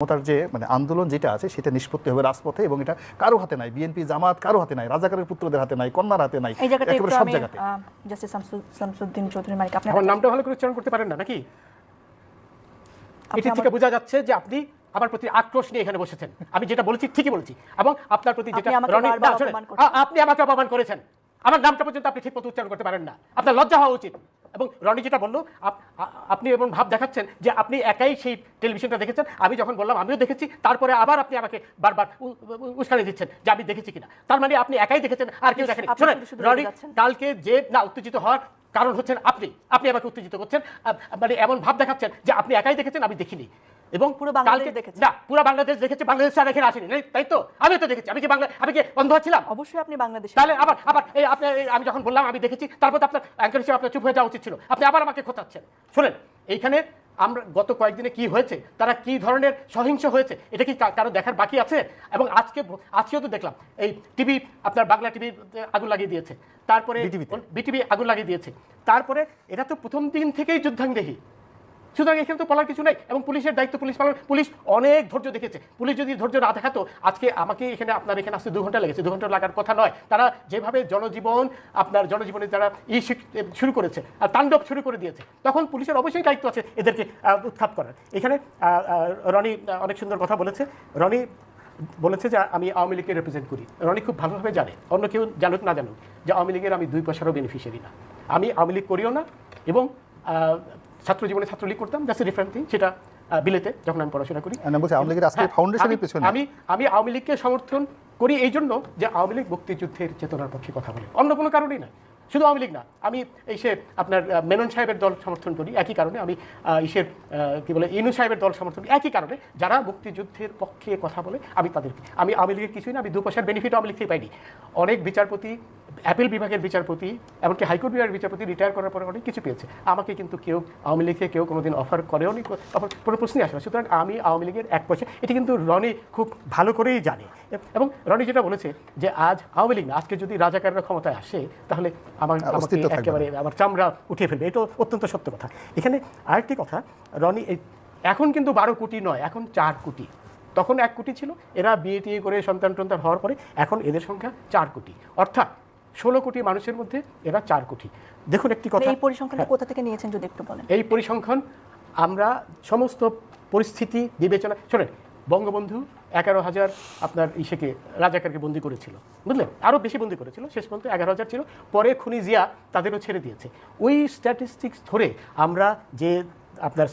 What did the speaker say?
ক্ষমতার যে মানে আন্দোলন যেটা আছে সেটা নিষ্পত্তি হবে রাজপথে এবং এটা কারো হাতে নাই, বিএনপি জামাত কারো হাতে নাই, রাজাকারের পুত্রদের হাতে নাই, কন্যার হাতে নাই, একেবারে সব জায়গাতে। জাস্টিস শামসুদ্দিন চৌধুরী মানিক, আপনি আমার নামটা ভালো করে উচ্চারণ করতে পারেন না নাকি? এটি থেকে বোঝা যাচ্ছে যে আপনি আমার প্রতি আক্রোশ নিয়ে এখানে বসেছেন। আমি যেটা বলেছি ঠিকই বলেছি, এবং আপনার প্রতি যেটা আপনি আমাকে অপমান করেছেন, আমার নামটা পর্যন্ত আপনি ঠিক মতো উচ্চারণ করতে পারেন না। আপনার লজ্জা হওয়া উচিত। এবং রনি যেটা বললো, আপনি এমন ভাব দেখাচ্ছেন যে আপনি একাই সেই টেলিভিশনটা দেখেছেন। আমি যখন বললাম আমিও দেখেছি, তারপরে আবার আপনি আমাকে বারবার উস্কানি দিচ্ছেন যে আমি দেখেছি কিনা। তার মানে আপনি একাই দেখেছেন, আর কেউ দেখেনি। শোনেন রনি, কালকে যে না উত্তেজিত হওয়ার কারণ হচ্ছেন আপনি আমাকে উত্তেজিত করছেন, মানে এমন ভাব দেখাচ্ছেন যে আপনি একাই দেখেছেন, আমি দেখিনি। এবং পুরো বাংলাদেশ দেখেছে না, পুরো বাংলাদেশ দেখেছে, বাংলাদেশ আর এখানে আসেনি, তাই তো? আমি তো দেখেছি। আমি কি অন্ধ ছিলাম? অবশ্যই আপনি বাংলাদেশে। তাহলে আবার আমি যখন বললাম আমি দেখেছি, তারপর আপনার অ্যাঙ্কার হিসেবে আপনার চুপ হয়ে যাওয়া উচিত ছিল। আপনি আবার আমাকে খোঁচাচ্ছেন। শুনেন, এইখানে আমরা গত কয়েকদিনে কি হয়েছে, তারা কি ধরনের সহিংস হয়েছে, এটা কি কারো দেখার বাকি আছে? এবং আজকেও তো দেখলাম এই টিভি, আপনার বাংলা টিভি আগুন লাগিয়ে দিয়েছে, তারপরে বিটিভি আগুন লাগিয়ে দিয়েছে, তারপরে এটা তো প্রথম দিন থেকেই যুদ্ধাঙ্গদেহী। সুতরাং এখানে তো বলার কিছু নেই। এবং পুলিশের দায়িত্ব পুলিশ অনেক ধৈর্য দেখেছে। পুলিশ যদি ধৈর্য না দেখাতো, আজকে আমাকে আপনার এখানে আসতে 2 ঘন্টা লেগেছে। 2 ঘন্টা লাগার কথা নয়। তারা যেভাবে জনজীবনে যারা শুরু করেছে আর তাণ্ডব শুরু করে দিয়েছে, তখন পুলিশের অবশ্যই দায়িত্ব আছে এদেরকে উৎখাত করার। এখানে রনি অনেক সুন্দর কথা বলেছে। রনি বলেছে যে আমি আওয়ামী লীগকে রিপ্রেজেন্ট করি। রনি খুব ভালোভাবে জানে, অন্য কেউ জানুক না জানুক, যে আওয়ামী লীগের আমি 2 পয়সারও বেনিফিশিয়ারি না। আমি আওয়ামী লীগ করিও না, এবং ছাত্র জীবনে ছাত্রলীগ করতাম, দ্যাটস এ ডিফারেন্ট থিং। সেটা বিলেতে যখন আমি পড়াশোনা করি। আমি আওয়ামী লীগকে সমর্থন করি এই জন্য যে আওয়ামী লীগ মুক্তিযুদ্ধের চেতনার পক্ষে কথা বলে, অন্য কোনো কারণেই না। শুধু আওয়ামী লীগ না, আমি আপনার মেনন সাহেবের দল সমর্থন করি একই কারণে। আমি ইনু সাহেবের দল সমর্থন করি একই কারণে। যারা মুক্তিযুদ্ধের পক্ষে কথা বলে আমি আওয়ামী লীগের কিছুই না। আমি 2 পয়সার বেনিফিট আওয়ামী লীগ থেকে পাইনি। অনেক বিচারপতি, অ্যাপিল বিভাগের বিচারপতি, এমনকি হাইকোর্ট বিভাগের বিচারপতি রিটায়ার করার পরে অনেক কিছু পেয়েছে। আমাকে কিন্তু কেউ আওয়ামী লীগকে কোনোদিন অফার করেও নি, কোনো প্রশ্নই আসে না। সুতরাং আমি আওয়ামী লীগের 1 পয়সা, এটি কিন্তু রনি খুব ভালো করেই জানে। এবং রনি যেটা বলেছে যে আজ আওয়ামী লীগ না, আজকে যদি রাজাকাররা ক্ষমতায় আসে, তাহলে একেবারে আমার চামড়া উঠিয়ে ফেলবে। এটা অত্যন্ত সত্য কথা। এখানে আরেকটি কথা, রনি এখন কিন্তু 12 কোটি নয়, এখন 4 কোটি। তখন 1 কোটি ছিল। এরা বিয়ে করে সন্তান হওয়ার পরে এখন এদের সংখ্যা 4 কোটি। অর্থাৎ 16 কোটি মানুষের মধ্যে এরা 4 কোটি। দেখুন একটি কথা, এই পরিসংখ্যানটা কোথা থেকে নিয়েছেন যদি একটু বলেন? এই পরিসংখ্যান আমরা সমস্ত পরিস্থিতি বিবেচনা, শোনেন, বঙ্গবন্ধু 11,000 আপনার রাজাকারকে বন্দী করেছিল, বুঝলেন? আরও বেশি বন্দী করেছিল, শেষ পর্যন্ত 11,000 ছিল। পরে খুনি জিয়া তাদেরও ছেড়ে দিয়েছে। ওই স্ট্যাটিস্টিক্স ধরে আমরা যে আপনার